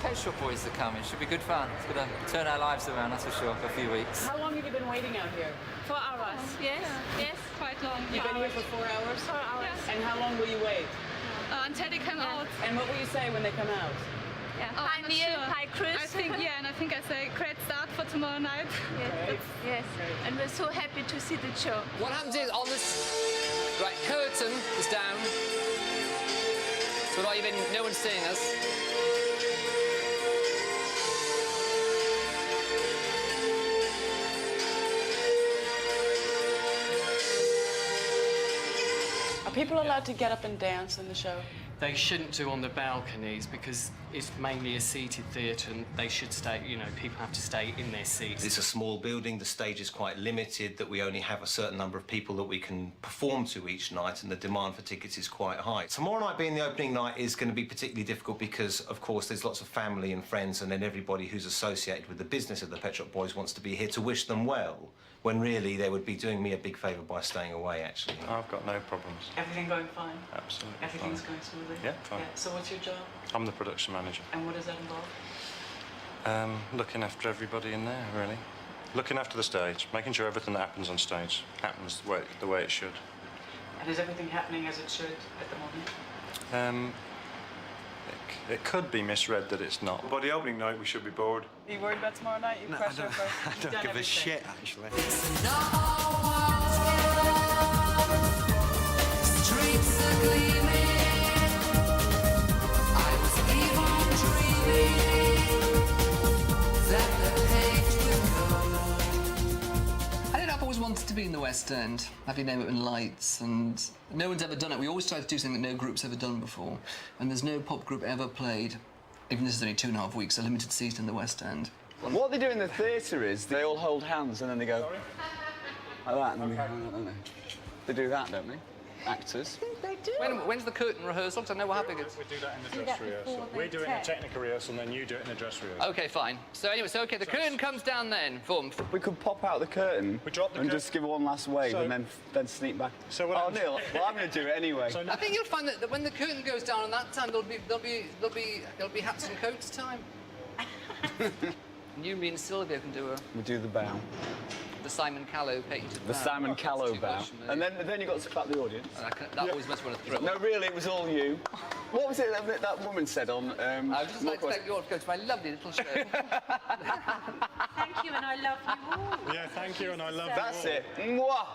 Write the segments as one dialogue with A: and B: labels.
A: Pet Shop Boys are coming. Should be good fun. It's going to turn our lives around, that's for sure, for a few weeks.
B: How long have you been waiting out here?
C: 4 hours. Yes, yes, quite long.
B: You've been here for 4 hours?
C: 4 hours.
B: Yes. And how long will you wait?
C: Until they come out.
B: And what will you say when they come out?
C: Yeah.
D: Hi
C: I'm not
D: Neil,
C: sure.
D: hi Chris.
C: I think, yeah, and I think I say great start for tomorrow night.
D: Yes, yes. And we're so happy to see the show.
A: What happens is, on this... Right, curtain is down. So no one's seeing us.
B: Are people allowed to get up and dance in the show?
E: They shouldn't do on the balconies because it's mainly a seated theatre and they should stay, you know, people have to stay in their seats.
F: It's a small building, the stage is quite limited, that we only have a certain number of people that we can perform to each night, and the demand for tickets is quite high. Tomorrow night being the opening night is going to be particularly difficult because, of course, there's lots of family and friends, and then everybody who's associated with the business of the Pet Shop Boys wants to be here to wish them well, when really they would be doing me a big favour by staying away, actually.
G: I've got no problems.
B: Everything going fine?
G: Absolutely
B: Everything's
G: fine.
B: going smoothly?
G: Yeah, fine.
B: So what's your job?
G: I'm the production manager.
B: And what does that involve?
G: Looking after everybody in there, really. Looking after the stage, making sure everything that happens on stage happens the way it should.
B: And is everything happening as it should at the moment?
G: It could be misread that it's not.
H: By the opening night, we should be bored.
B: Are you worried about tomorrow night? You pressure
H: I don't give a shit, actually.
I: Streets are gleaming. I was even dreaming that the page would go.
A: I don't know, I've always wanted to be in the West End, having them open lights, and no one's ever done it. We always try to do something that no group's ever done before, and there's no pop group ever played, even this is only 2.5 weeks, a limited season in the West End.
J: What they do in the theatre is they all hold hands and then they go like that, and then don't they? They do that, don't they? Actors.
D: They do.
A: When's the curtain rehearsal? Because I know what happened.
H: We do that in the dress rehearsal. We do it in the technical rehearsal, and then you do it in the dress rehearsal.
A: OK, fine. So anyway, okay, the curtain comes down then. Boom.
J: We could pop out the curtain and just give one last wave and then sneak back.
H: So what
J: Neil, well, I'm going to do it anyway.
A: I think you'll find that when the curtain goes down at that time, there'll be hats and coats time. You, me and Sylvia can do
J: We do the bow.
A: the Simon Callow painted
J: The
A: bow.
J: Simon Callow bow. And then you got to clap the audience.
A: That always must want to thrill.
J: No, really, it was all you. What was it that woman said on...
A: I would just like to thank you all for going to my lovely little show.
D: Thank you, and I love you all.
H: Yeah, thank you, and I love
J: That's
H: you all.
J: it. Mwah!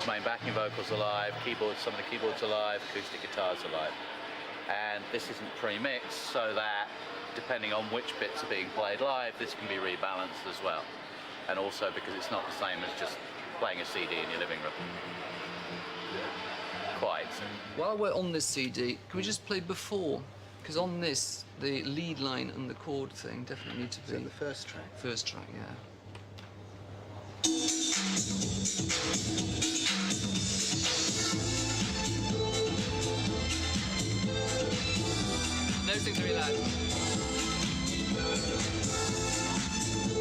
K: Main backing vocals are live, some of the keyboards are live, acoustic guitars are live. And this isn't pre-mixed, so that depending on which bits are being played live, this can be rebalanced as well. And also because it's not the same as just playing a CD in your living room. Quite.
A: While we're on this CD, can we just play before? Because on this, the lead line and the chord thing definitely need to be...
J: the first track?
A: First track, yeah. Those things are really loud.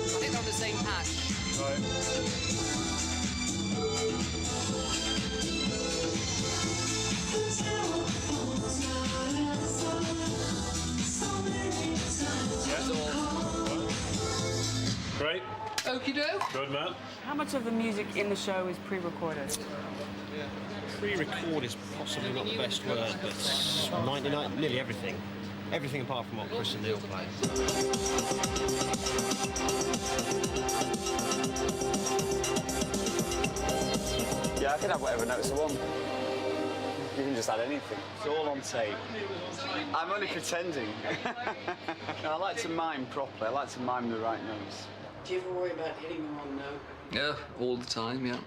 A: I think they're on the same patch.
H: Right. Great.
A: Okie doke.
H: Good, man.
B: How much of the music in the show is pre-recorded?
L: Pre-record is possibly not the best word, but 99, nearly everything. Everything apart from what Chris and Neil play.
J: Yeah, I can have whatever notes I want. You can just add anything. It's all on tape. I'm only pretending. No, I like to mime properly. I like to mime the right notes.
B: Do you ever worry about hitting the wrong note?
A: Yeah, all the time, yeah.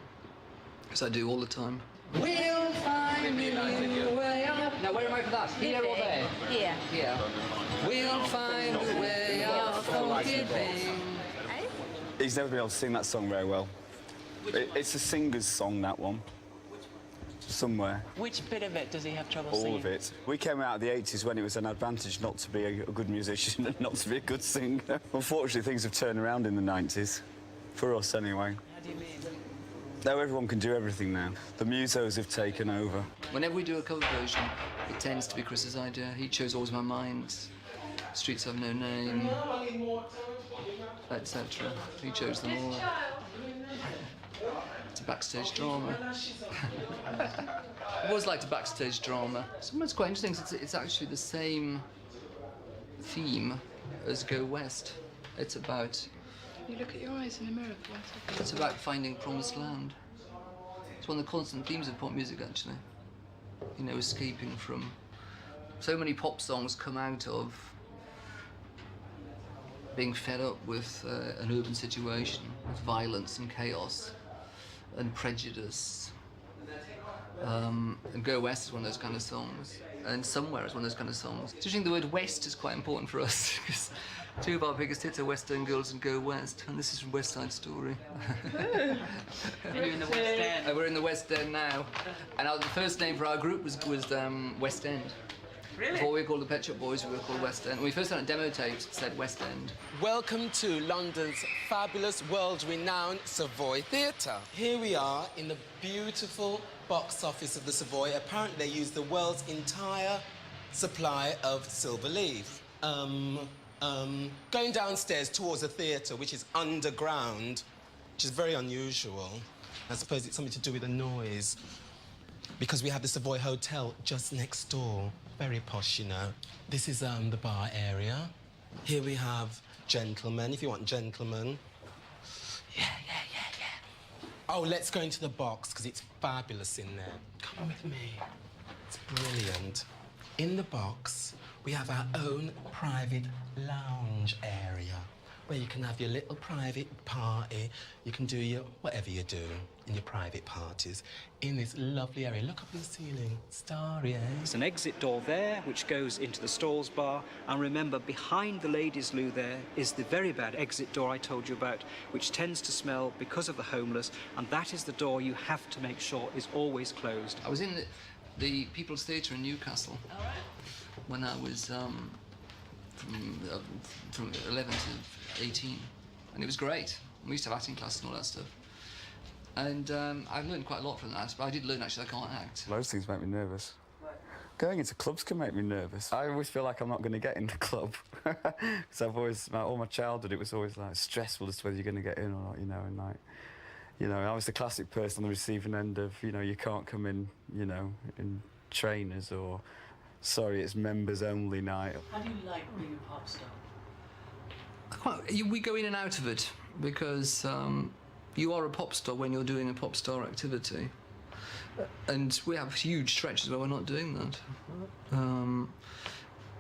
A: Because I do all the time.
I: We'll find a way up.
A: Now, where am I for that? Here or there?
D: Here.
A: Here.
I: We'll find a way of forgiving.
J: He's never been able to sing that song very well. It's a singer's song, that one. Somewhere.
B: Which bit of it does he have trouble singing?
J: All of it. We came out of the 80s when it was an advantage not to be a good musician and not to be a good singer. Unfortunately, things have turned around in the 90s. For us, anyway.
B: How do you mean?
J: No, everyone can do everything now. The musos have taken over.
A: Whenever we do a cover version, it tends to be Chris's idea. He chose always my mind. Streets Have No Name, etc. He chose them all. It's a backstage drama. I've always liked a backstage drama. Sometimes quite interesting, 'cause it's actually the same theme as Go West. It's about...
C: You look at your eyes in the mirror for 1 second.
A: It's about finding promised land. It's one of the constant themes of pop music, actually. You know, escaping from... So many pop songs come out of being fed up with an urban situation, with violence and chaos and prejudice. And Go West is one of those kind of songs. And Somewhere is one of those kind of songs. I think the word West is quite important for us, because two of our biggest hits are West End Girls and Go West, and this is from West Side Story.
B: And you're in the West End.
A: We're in the West End now. And the first name for our group was West End.
B: Really?
A: Before we were called the Pet Shop Boys, we were called West End. When we first had demo tapes, it said West End.
I: Welcome to London's fabulous, world-renowned Savoy Theatre. Here we are in the beautiful box office of the Savoy. Apparently they use the world's entire supply of silver leaf. Going downstairs towards the theatre, which is underground, which is very unusual. I suppose it's something to do with the noise, because we have the Savoy Hotel just next door. Very posh, you know. This is the bar area. Here we have gentlemen, if you want gentlemen. Yeah. Oh, let's go into the box, because it's fabulous in there. Come with me. It's brilliant. In the box, we have our own private lounge area, where you can have your little private party. You can do your whatever you do in your private parties in this lovely area. Look up at the ceiling, starry, eh?
M: There's an exit door there which goes into the stalls bar, and remember, behind the ladies' loo there is the very bad exit door I told you about, which tends to smell because of the homeless, and that is the door you have to make sure is always closed.
A: I was in the People's Theatre in Newcastle when I was from 11 to 18, and it was great. We used to have acting class and all that stuff. And I've learned quite a lot from that, but I did learn actually I can't act.
J: Loads of things make me nervous. Going into clubs can make me nervous. I always feel like I'm not going to get in the club. Because I've always, all my childhood, it was always like stressful as to whether you're going to get in or not, you know, and like, you know, I was the classic person on the receiving end of, you know, you can't come in, you know, in trainers or, sorry, it's members only night.
B: How do you like being a pop star?
A: We go in and out of it, because you are a pop star when you're doing a pop star activity. And we have huge stretches where we're not doing that.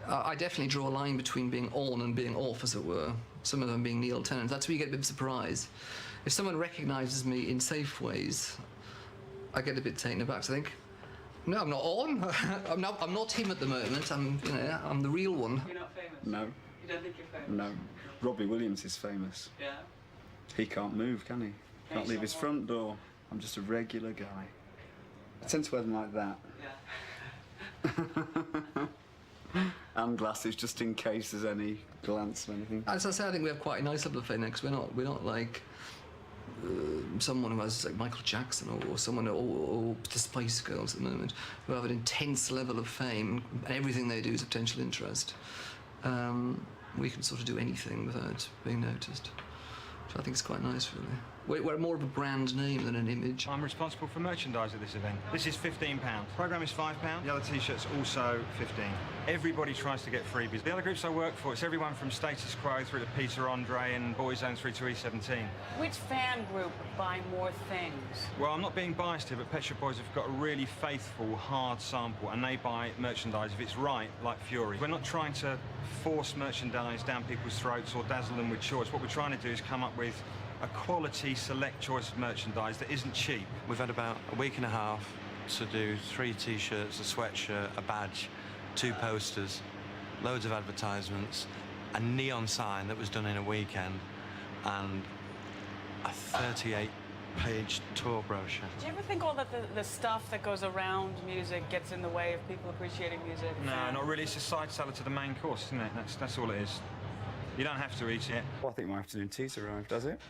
A: I definitely draw a line between being on and being off, as it were. Some of them being Neil Tennant. That's where you get a bit of surprise. If someone recognises me in safe ways, I get a bit taken aback. So I think, no, I'm not on. I'm not him at the moment. I'm the real one.
B: You're not famous?
J: No.
B: You don't think you're famous?
J: No. Robbie Williams is famous.
B: Yeah?
J: He can't move, can he? Can't leave his front door. I'm just a regular guy. I tend to wear them like that.
B: Yeah.
J: And glasses, just in case there's any glance or anything.
A: As I say, I think we have quite a nice level of fame because we're not like someone who has like Michael Jackson or someone or the Spice Girls at the moment, who have an intense level of fame and everything they do is of potential interest. We can sort of do anything without being noticed. So I think it's quite nice, really. We're more of a brand name than an image.
H: I'm responsible for merchandise at this event. This is £15. Programme is £5. The other T-shirt's also 15. Everybody tries to get freebies. The other groups I work for, it's everyone from Status Quo through to Peter Andre and Boyzone through to E17.
B: Which fan group would buy more things?
H: Well, I'm not being biased here, but Pet Shop Boys have got a really faithful, hard sample, and they buy merchandise if it's right, like Fury. We're not trying to force merchandise down people's throats or dazzle them with choice. What we're trying to do is come up with a quality, select choice of merchandise that isn't cheap.
N: We've had about a week and a half to do 3 T-shirts, a sweatshirt, a badge, 2 posters, loads of advertisements, a neon sign that was done in a weekend, and a 38-page tour brochure.
B: Do you ever think all that the stuff that goes around music gets in the way of people appreciating music?
H: No, not really. It's a side salad to the main course, isn't it? That's all it is. You don't have to eat it.
J: Well, I think my afternoon tea's arrived, does it?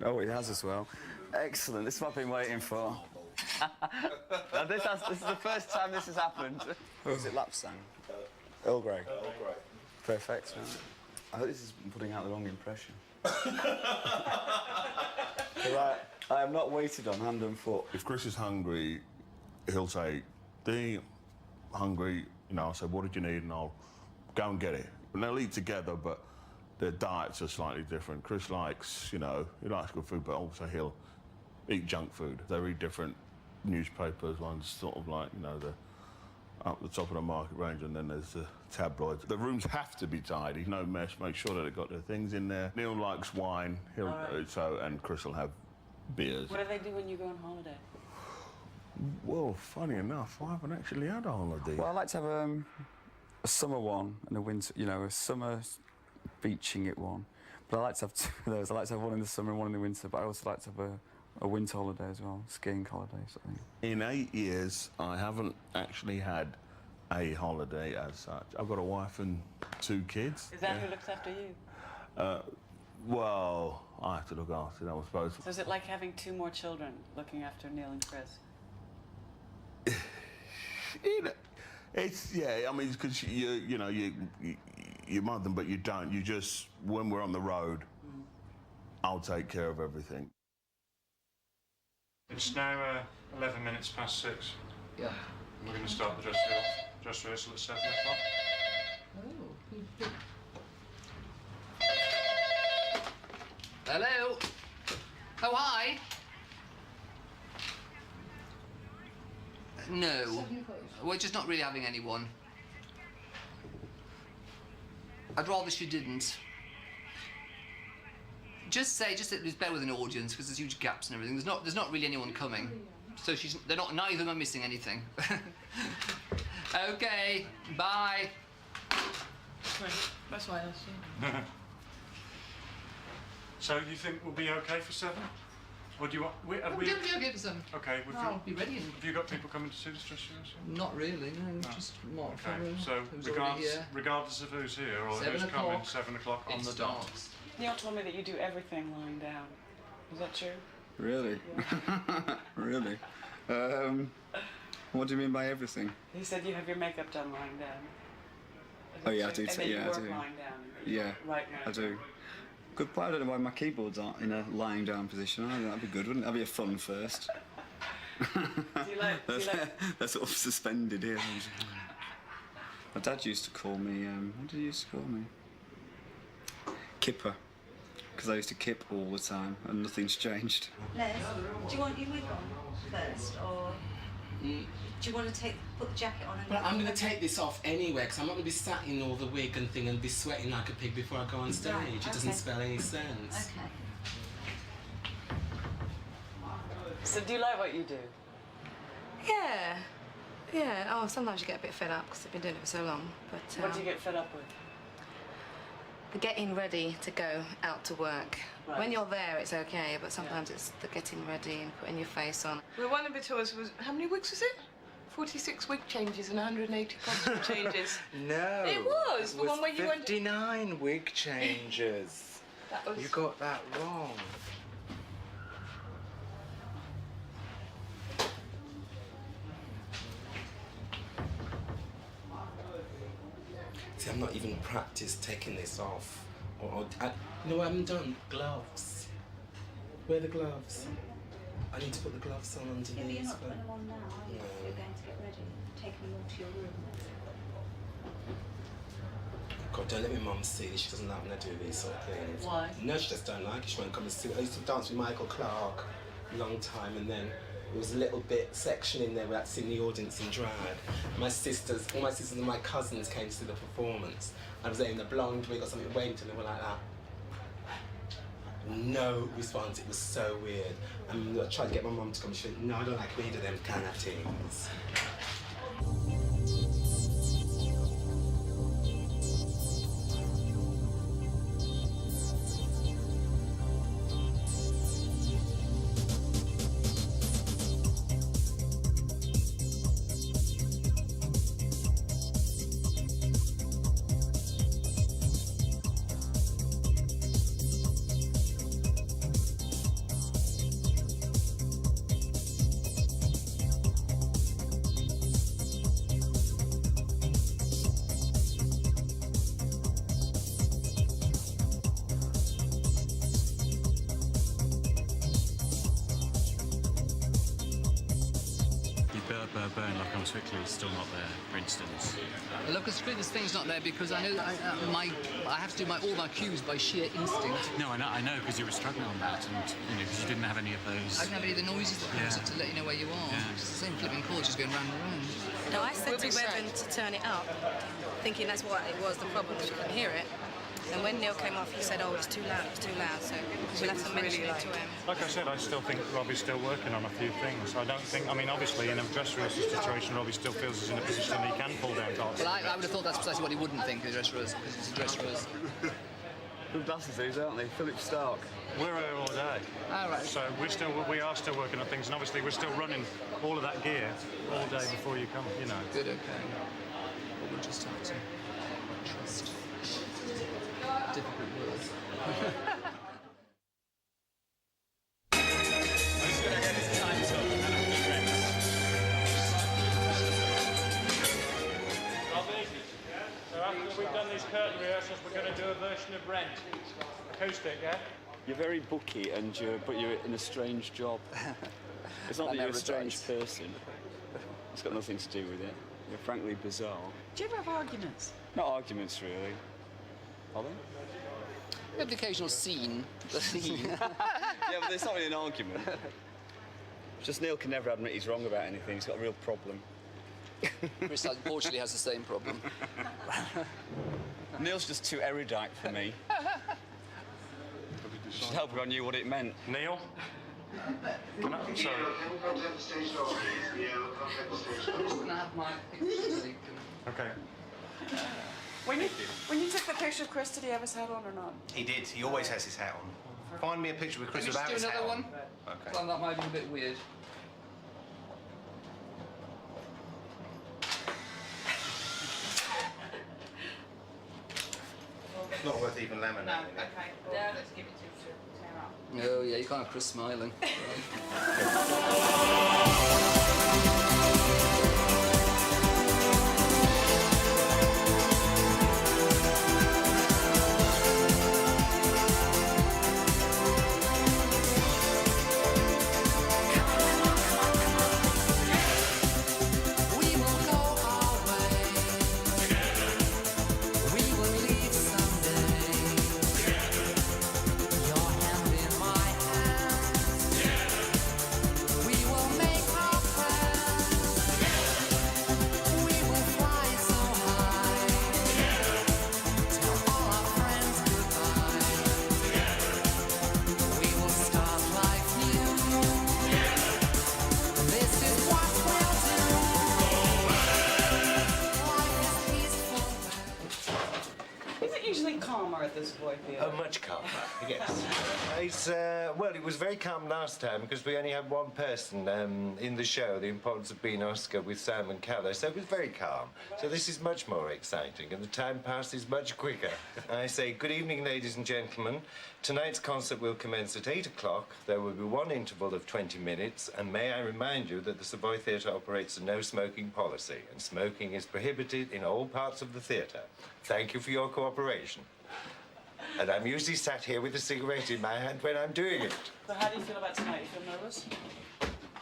J: Oh, it has as well. Excellent. This is what I've been waiting for. Now, this is the first time this has happened. Or is it lap sang? Earl Grey. Earl Grey. Perfect. I hope this is putting out the wrong impression. I am not waited on hand and foot.
O: If Chris is hungry, he'll say, Dee, hungry, you know, I'll say, what did you need? And I'll go and get it. And they'll eat together, but their diets are slightly different. Chris likes, you know, he likes good food, but also he'll eat junk food. They read different newspapers. One's sort of like, you know, up the top of the market range, and then there's the tabloids. The rooms have to be tidy, no mess, make sure that they've got their things in there. Neil likes wine, and Chris will have beers.
B: What do they do when you go on holiday?
O: Well, funny enough, I haven't actually had a holiday.
J: Well, I like to have a summer one and a winter, you know, a summer beaching it one. But I like to have two of those. I like to have one in the summer and one in the winter, but I also like to have a winter holiday as well, skiing holiday sort of thing.
O: In 8 years, I haven't actually had a holiday as such. I've got a wife and 2 kids.
B: Is that who looks after you?
O: Well, I have to look after them, I suppose.
B: So is it like having 2 more children, looking after Neil and Chris?
O: It's, yeah, I mean, because you know, you mother them, but you don't. You just, when we're on the road, I'll take care of everything.
G: It's now 11 minutes past 6.
A: Yeah.
G: We're going to start the dress rehearsal at 7 o'clock.
A: Hello? Oh, hi. No. We're just not really having anyone. I'd rather she didn't. Just say that it's better with an audience, because there's huge gaps and everything. There's not really anyone coming. So neither of them are missing anything. Okay, bye.
C: That's why I see.
G: So you think we'll be okay for 7? Or do you want...
A: We'll be okay for 7.
G: Okay,
A: I'll be ready.
G: Have you got people coming to see this dress rehearsal?
A: Not really, no. Just Mark.
G: Okay, so regardless of who's here or who's coming, 7 o'clock on the dot.
B: Neil told me that you do everything lying down. Is that true?
J: Really? Really? What do you mean by everything?
B: He said you have your makeup done lying down.
J: Oh yeah, I do.
B: And then
J: Yeah,
B: you
J: I
B: work
J: do.
B: lying down.
J: Yeah,
B: Right now.
J: I do. Good point. I don't know why my keyboards aren't in a lying down position. I think that'd be good, wouldn't it? That'd be a fun first. They're sort of suspended here. My dad used to call me, what did he used to call me? Kipper. Because I used to kip all the time and nothing's changed.
D: Les, do you want your wig on first, or do you want to put the jacket on?
P: But I'm going to take this off anyway, because I'm not going to be sat in all the wig and thing and be sweating like a pig before I go on stage.
D: Right,
P: It doesn't spell any sense.
D: Okay.
B: So do you like what you do?
C: Yeah. Yeah. Oh, sometimes you get a bit fed up because I've been doing it for so long. But
B: What do you get fed up with?
C: the getting ready to go out to work.
B: Right.
C: When you're there, it's okay, but sometimes it's the getting ready and putting your face on.
Q: Well, one of the tours was, how many weeks was it? 46 wig changes and 180 costume changes.
R: No.
Q: It was. The one where you went...
R: 59 wig changes.
Q: That was...
R: You got that wrong.
L: See, I'm not even practiced taking this off. You know what I haven't done? Gloves. Where are the gloves? I need to put the gloves on underneath.
D: Yeah, but you're not putting them on now, are you? You're going to get ready, taking them all to your room.
L: God, don't let my mum see this. She doesn't like when I do these sort of things.
B: Why?
L: No, she just don't like it. She won't come and see. I used to dance with Michael Clark a long time, and then there was a little bit section in there where I'd seen the audience in drag. My sisters, all my sisters and my cousins came to see the performance. I was there in the blonde wig or something, went and they were like that. No response. It was so weird. And I tried to get my mum to come. She went, no, I don't like either of them kind of things.
S: Twickley is still not there, for instance?
A: The Lucas Fitness thing's not there because I know I have to do all my cues by sheer instinct.
S: No, I know, because you were struggling on that, and because you didn't have any of those.
A: I didn't have any of the noises that comes up to let you know where you are.
S: Yeah.
A: It's the same flipping chord just going round and round.
C: No, I said to Bevan to turn it up, thinking that's what it was, the problem, because you couldn't hear it. And when Neil came off, he said, oh, it's too loud, so we'll have to mention it to him.
G: Like I said, I still think Robbie's still working on a few things. I don't think, I mean, obviously in a dress rehearsal situation, Robbie still feels he's in a position he can pull down parts.
A: Well, I would have thought that's precisely what he wouldn't think of dress rehearsal, because it's a dress rehearsal.
J: Good glasses these, aren't they? Philip Stark.
G: We're here all day.
A: All right.
G: So we are still working on things, and obviously we're still running all of that gear all day before you come, you know.
A: Good, okay. Well, we'll just have to trust. Difficult words.
G: Robbie, so after we've done these curtain rehearsals, we're going to do a version of Rent. Acoustic, yeah?
J: You're very booky, but you're in a strange job. It's not that you're a strange person. It's got nothing to do with it. You're frankly bizarre.
B: Do you ever have arguments?
J: Not arguments, really. Are they?
A: We have the occasional scene.
J: Yeah, but it's not really an argument. Just Neil can never admit he's wrong about anything. He's got a real problem.
A: Chris unfortunately has the same problem.
J: Neil's just too erudite for me. Should help if I knew what it meant.
G: Neil? Can I, sorry. Okay.
B: When you took the picture of Chris, did he have his hat on or not?
F: He did. He always has his hat on. Find me a picture with Chris
A: Can we
F: without
A: just
F: his
A: do
F: hat
A: another
F: on.
A: one?
F: Okay.
A: Well, that might be a bit weird.
F: It's not worth even laminating.
B: No, okay. Well, let's give it to Tara.
A: Oh, yeah, you can't have Chris smiling.
B: Calmer at this point,
F: Oh, much calmer, yes. Well, it was very calm last time because we only had one person in the show, The Importance of Being Oscar with Simon Callow, so it was very calm. So this is much more exciting and the time passes much quicker. I say, good evening, ladies and gentlemen. Tonight's concert will commence at 8 o'clock. There will be one interval of 20 minutes, and may I remind you that the Savoy Theatre operates a no-smoking policy, and smoking is prohibited in all parts of the theatre. Thank you for your cooperation. And I'm usually sat here with a cigarette in my hand when I'm doing it.
B: So how do you feel about tonight? You feel nervous?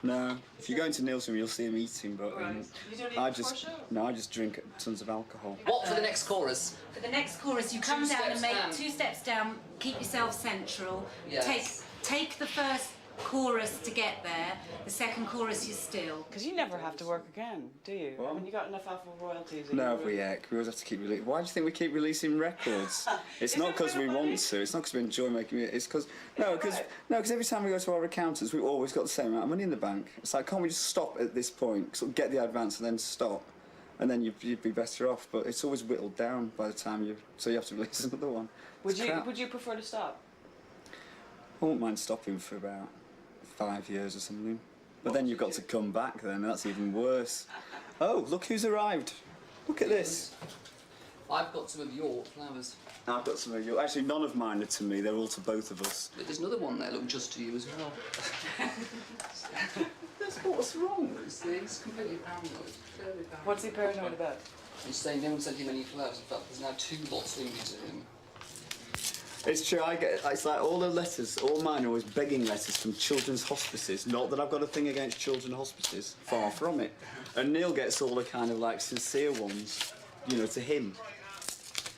J: No. If you go into Neil's room, you'll see him eating, but
B: You don't eat
J: I
B: before
J: just
B: show?
J: no, I just drink tons of alcohol.
A: What for the next chorus?
D: For the next chorus, you come down and make 2 steps down, keep yourself central.
A: Yes.
D: Take the first chorus to get there. The second chorus, you're still.
B: Because you never have to work again, do you? I mean, you got enough alpha royalties.
J: No, we always have to keep releasing. Why do you think we keep releasing records? It's not because we want to. It's not because we enjoy making music. It's because because every time we go to our accountants, we've always got the same amount of money in the bank. It's like, can't we just stop at this point, sort of get the advance and then stop, and then you'd be better off. But it's always whittled down by the time so you have to release another one.
B: Would you prefer to stop?
J: I wouldn't mind stopping for about 5 years or something. But then you've got to come back then, and that's even worse. Oh, look who's arrived. Look at this.
A: I've got some of your flowers.
J: I've got some of your... Actually, none of mine are to me. They're all to both of us.
A: But there's another one there, look, just to you as well.
C: What's wrong?
A: He's completely paranoid. Very paranoid.
B: What's he paranoid about?
A: He's saying no one sent him any flowers. In fact, there's now 2 lots linked to him.
J: It's true, it's like all the letters, all mine are always begging letters from children's hospices. Not that I've got a thing against children's hospices, far from it. And Neil gets all the kind of like sincere ones, you know, to him.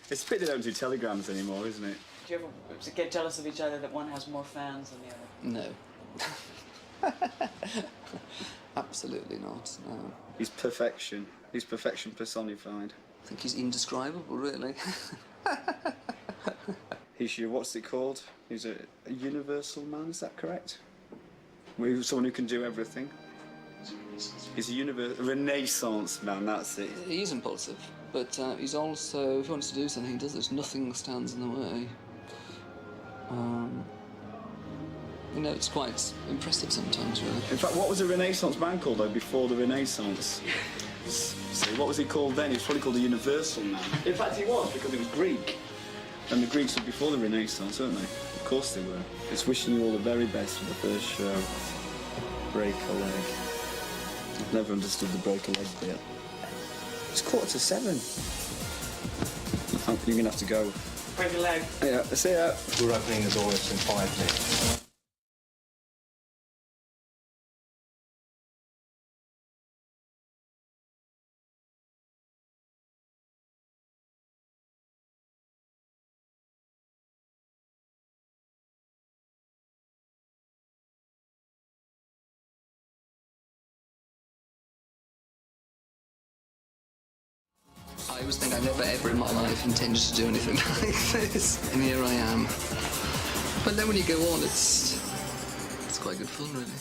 J: It's a pity they don't do telegrams anymore, isn't it?
B: Do you ever get jealous of each other that one has more fans than the other?
A: No. Absolutely not, no.
J: He's perfection. He's perfection personified.
A: I think he's indescribable, really.
J: He's your, what's it called? He's a universal man, is that correct? Someone who can do everything. He's a renaissance man, that's it.
A: He is impulsive, but he's also, if he wants to do something, he does it. Nothing stands in the way. You know, it's quite impressive sometimes, really.
J: In fact, what was a Renaissance man called, though, before the Renaissance? See, what was he called then? He was probably called a universal man. In fact, he was, because he was Greek. And the Greeks were before the Renaissance, weren't they? Of course they were. It's wishing you all the very best for the first show. Break a leg. I've never understood the break a leg bit. It's 7:15. You're going to have to go.
B: Break a leg.
J: Yeah, see ya.
F: We're opening the doors in 5 minutes.
A: I always think I never ever in my life intended to do anything like this, and here I am. But then when you go on, it's quite good fun, really.